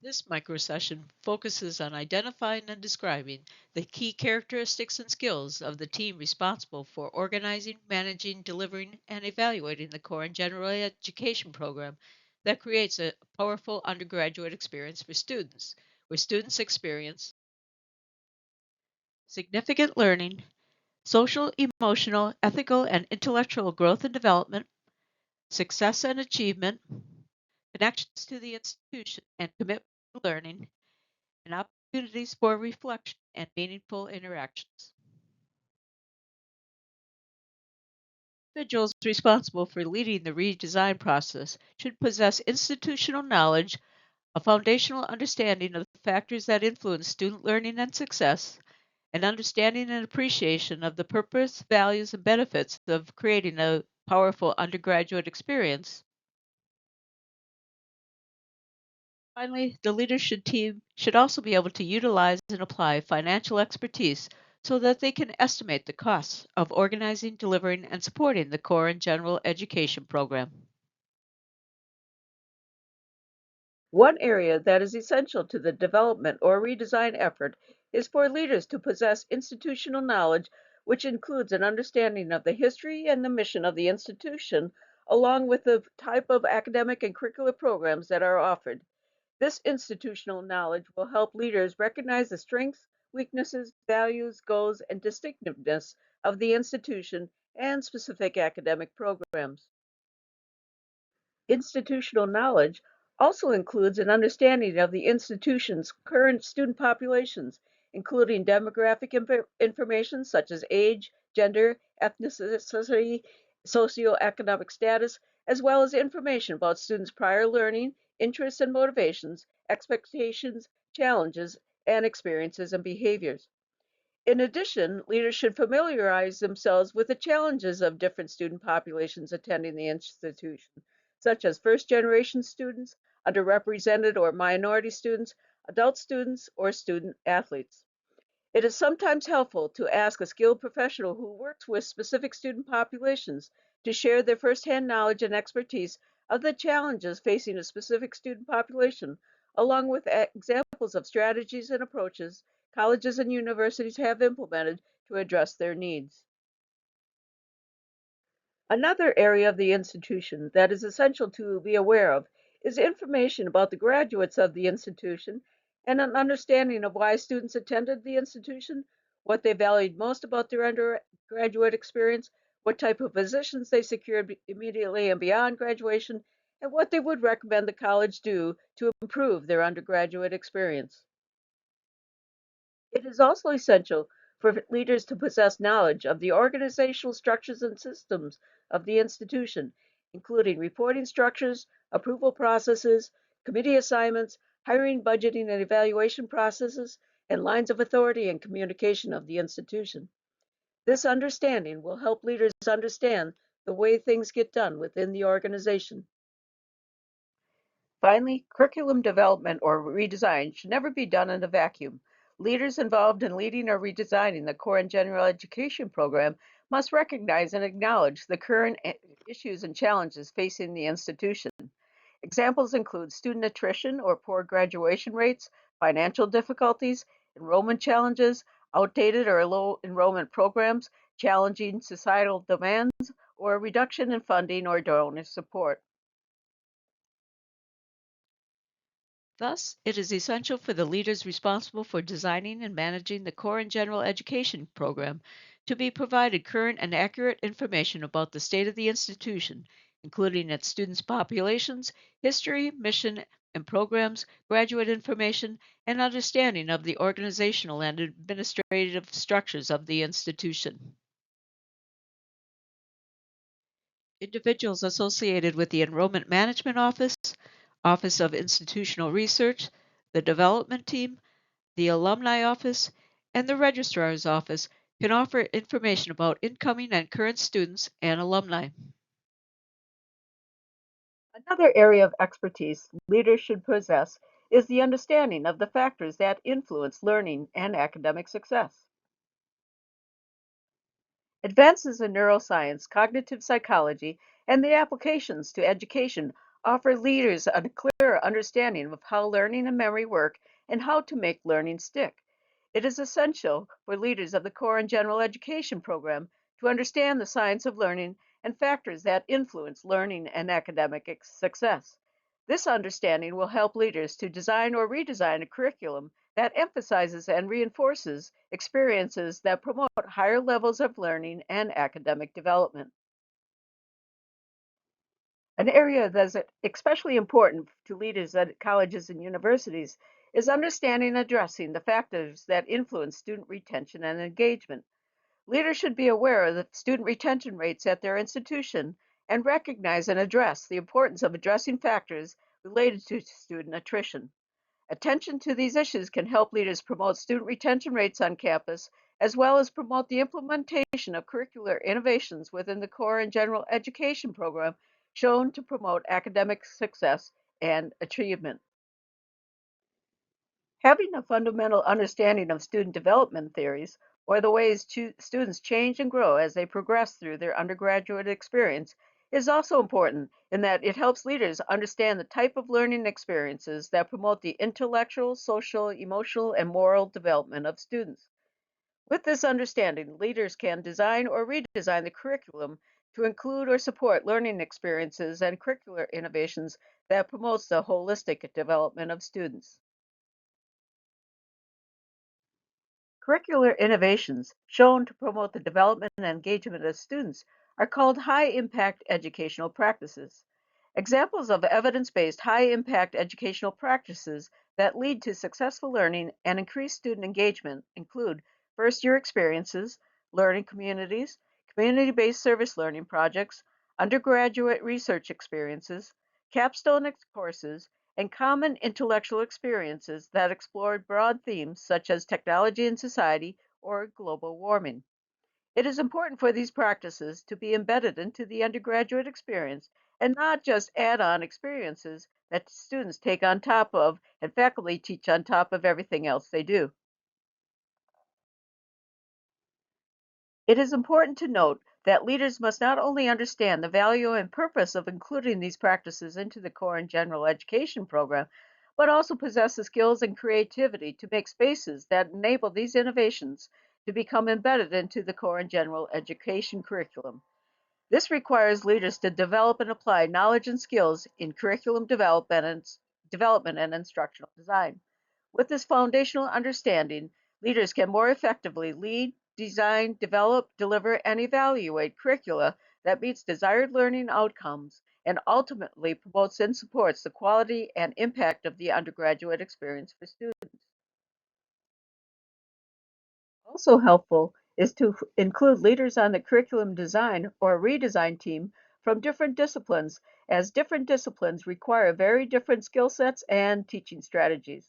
This microsession focuses on identifying and describing the key characteristics and skills of the team responsible for organizing, managing, delivering, and evaluating the core and general education program that creates a powerful undergraduate experience for students, where students experience significant learning, social, emotional, ethical, and intellectual growth and development, success and achievement, connections to the institution, and commitment to learning, and opportunities for reflection and meaningful interactions. Individuals responsible for leading the redesign process should possess institutional knowledge, a foundational understanding of the factors that influence student learning and success, an understanding and appreciation of the purpose, values, and benefits of creating a powerful undergraduate experience. Finally, the leadership team should also be able to utilize and apply financial expertise so that they can estimate the costs of organizing, delivering, and supporting the core and general education program. One area that is essential to the development or redesign effort is for leaders to possess institutional knowledge, which includes an understanding of the history and the mission of the institution, along with the type of academic and curricular programs that are offered. This institutional knowledge will help leaders recognize the strengths, weaknesses, values, goals, and distinctiveness of the institution and specific academic programs. Institutional knowledge also includes an understanding of the institution's current student populations, including demographic information such as age, gender, ethnicity, socioeconomic status, as well as information about students' prior learning, interests and motivations, expectations, challenges, and experiences and behaviors. In addition, leaders should familiarize themselves with the challenges of different student populations attending the institution, such as first generation students, underrepresented or minority students, adult students, or student athletes. It is sometimes helpful to ask a skilled professional who works with specific student populations to share their firsthand knowledge and expertise of the challenges facing a specific student population, along with examples of strategies and approaches colleges and universities have implemented to address their needs. Another area of the institution that is essential to be aware of is information about the graduates of the institution and an understanding of why students attended the institution, what they valued most about their undergraduate experience, what type of positions they secured immediately and beyond graduation, and what they would recommend the college do to improve their undergraduate experience. It is also essential for leaders to possess knowledge of the organizational structures and systems of the institution, including reporting structures, approval processes, committee assignments, hiring, budgeting, and evaluation processes, and lines of authority and communication of the institution. This understanding will help leaders understand the way things get done within the organization. Finally, curriculum development or redesign should never be done in a vacuum. Leaders involved in leading or redesigning the core and general education program must recognize and acknowledge the current issues and challenges facing the institution. Examples include student attrition or poor graduation rates, financial difficulties, enrollment challenges, outdated or low enrollment programs, challenging societal demands, or a reduction in funding or donor support. Thus, it is essential for the leaders responsible for designing and managing the core and general education program to be provided current and accurate information about the state of the institution, including its students' populations, history, mission, and programs, graduate information, and understanding of the organizational and administrative structures of the institution. Individuals associated with the Enrollment Management Office, Office of Institutional Research, the Development Team, the Alumni Office, and the Registrar's Office can offer information about incoming and current students and alumni. Another area of expertise leaders should possess is the understanding of the factors that influence learning and academic success. Advances in neuroscience, cognitive psychology, and the applications to education offer leaders a clearer understanding of how learning and memory work and how to make learning stick. It is essential for leaders of the core and general education program to understand the science of learning and factors that influence learning and academic success. This understanding will help leaders to design or redesign a curriculum that emphasizes and reinforces experiences that promote higher levels of learning and academic development. An area that's especially important to leaders at colleges and universities is understanding and addressing the factors that influence student retention and engagement. Leaders should be aware of the student retention rates at their institution and recognize and address the importance of addressing factors related to student attrition. Attention to these issues can help leaders promote student retention rates on campus, as well as promote the implementation of curricular innovations within the core and general education program shown to promote academic success and achievement. Having a fundamental understanding of student development theories, or the ways students change and grow as they progress through their undergraduate experience, is also important in that it helps leaders understand the type of learning experiences that promote the intellectual, social, emotional, and moral development of students. With this understanding, leaders can design or redesign the curriculum to include or support learning experiences and curricular innovations that promotes the holistic development of students. Curricular innovations shown to promote the development and engagement of students are called high-impact educational practices. Examples of evidence-based high-impact educational practices that lead to successful learning and increased student engagement include first-year experiences, learning communities, community-based service learning projects, undergraduate research experiences, capstone courses, and common intellectual experiences that explored broad themes such as technology and society or global warming. It is important for these practices to be embedded into the undergraduate experience and not just add on experiences that students take on top of and faculty teach on top of everything else they do. It is important to note that leaders must not only understand the value and purpose of including these practices into the core and general education program, but also possess the skills and creativity to make spaces that enable these innovations to become embedded into the core and general education curriculum. This requires leaders to develop and apply knowledge and skills in curriculum development and instructional design. With this foundational understanding, leaders can more effectively lead, design, develop, deliver, and evaluate curricula that meets desired learning outcomes and ultimately promotes and supports the quality and impact of the undergraduate experience for students. Also helpful is to include leaders on the curriculum design or redesign team from different disciplines, as different disciplines require very different skill sets and teaching strategies.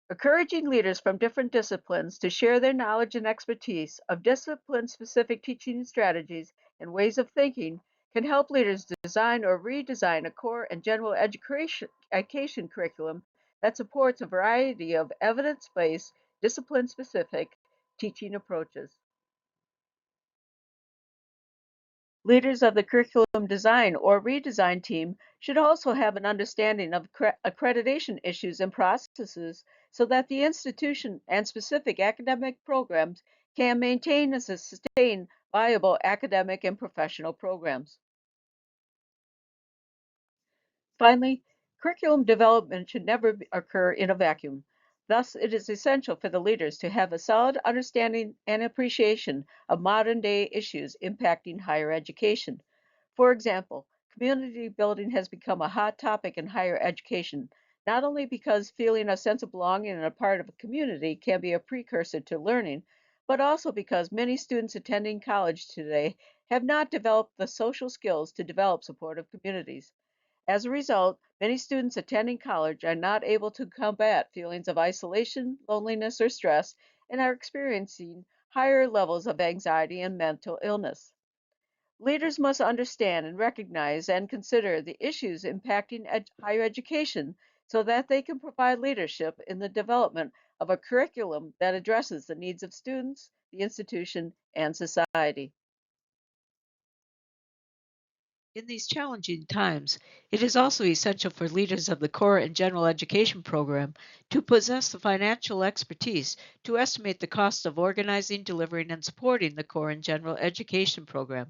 Encouraging leaders from different disciplines to share their knowledge and expertise of discipline-specific teaching strategies and ways of thinking can help leaders design or redesign a core and general education curriculum that supports a variety of evidence-based, discipline-specific teaching approaches. Leaders of the curriculum design or redesign team should also have an understanding of accreditation issues and processes so that the institution and specific academic programs can maintain and sustain viable academic and professional programs. Finally, curriculum development should never occur in a vacuum. Thus, it is essential for the leaders to have a solid understanding and appreciation of modern day issues impacting higher education. For example, community building has become a hot topic in higher education, not only because feeling a sense of belonging and a part of a community can be a precursor to learning, but also because many students attending college today have not developed the social skills to develop supportive communities. As a result, many students attending college are not able to combat feelings of isolation, loneliness, or stress, and are experiencing higher levels of anxiety and mental illness. Leaders must understand and recognize and consider the issues impacting higher education so that they can provide leadership in the development of a curriculum that addresses the needs of students, the institution, and society. In these challenging times, it is also essential for leaders of the core and general education program to possess the financial expertise to estimate the cost of organizing, delivering, and supporting the core and general education program.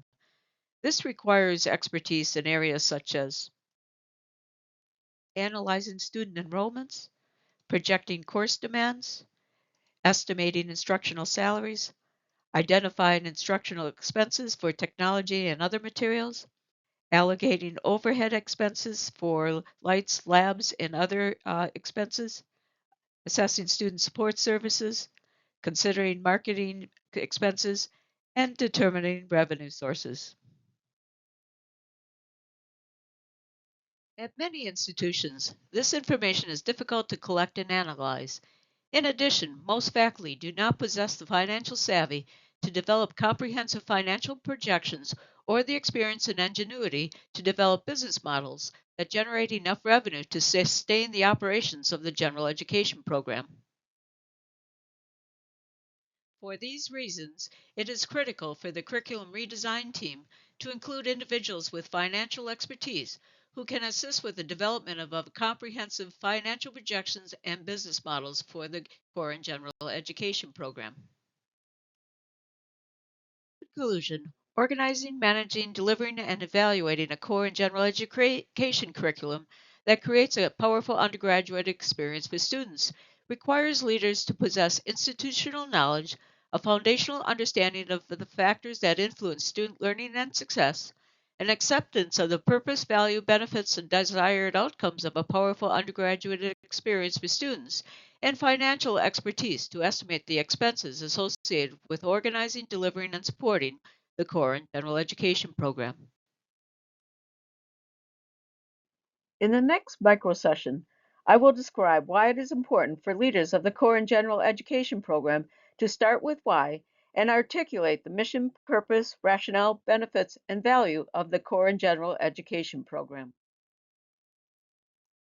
This requires expertise in areas such as analyzing student enrollments, projecting course demands, estimating instructional salaries, identifying instructional expenses for technology and other materials, allocating overhead expenses for lights, labs, and other expenses, assessing student support services, considering marketing expenses, and determining revenue sources. At many institutions, this information is difficult to collect and analyze. In addition, most faculty do not possess the financial savvy to develop comprehensive financial projections or the experience and ingenuity to develop business models that generate enough revenue to sustain the operations of the general education program. For these reasons, it is critical for the curriculum redesign team to include individuals with financial expertise who can assist with the development of comprehensive financial projections and business models for the core and general education program. Conclusion: organizing, managing, delivering, and evaluating a core and general education curriculum that creates a powerful undergraduate experience for students requires leaders to possess institutional knowledge, a foundational understanding of the factors that influence student learning and success, an acceptance of the purpose, value, benefits, and desired outcomes of a powerful undergraduate experience for students, and financial expertise to estimate the expenses associated with organizing, delivering, and supporting the core and general education program. In the next micro session, I will describe why it is important for leaders of the core and general education program to start with why and articulate the mission, purpose, rationale, benefits, and value of the core and general education program.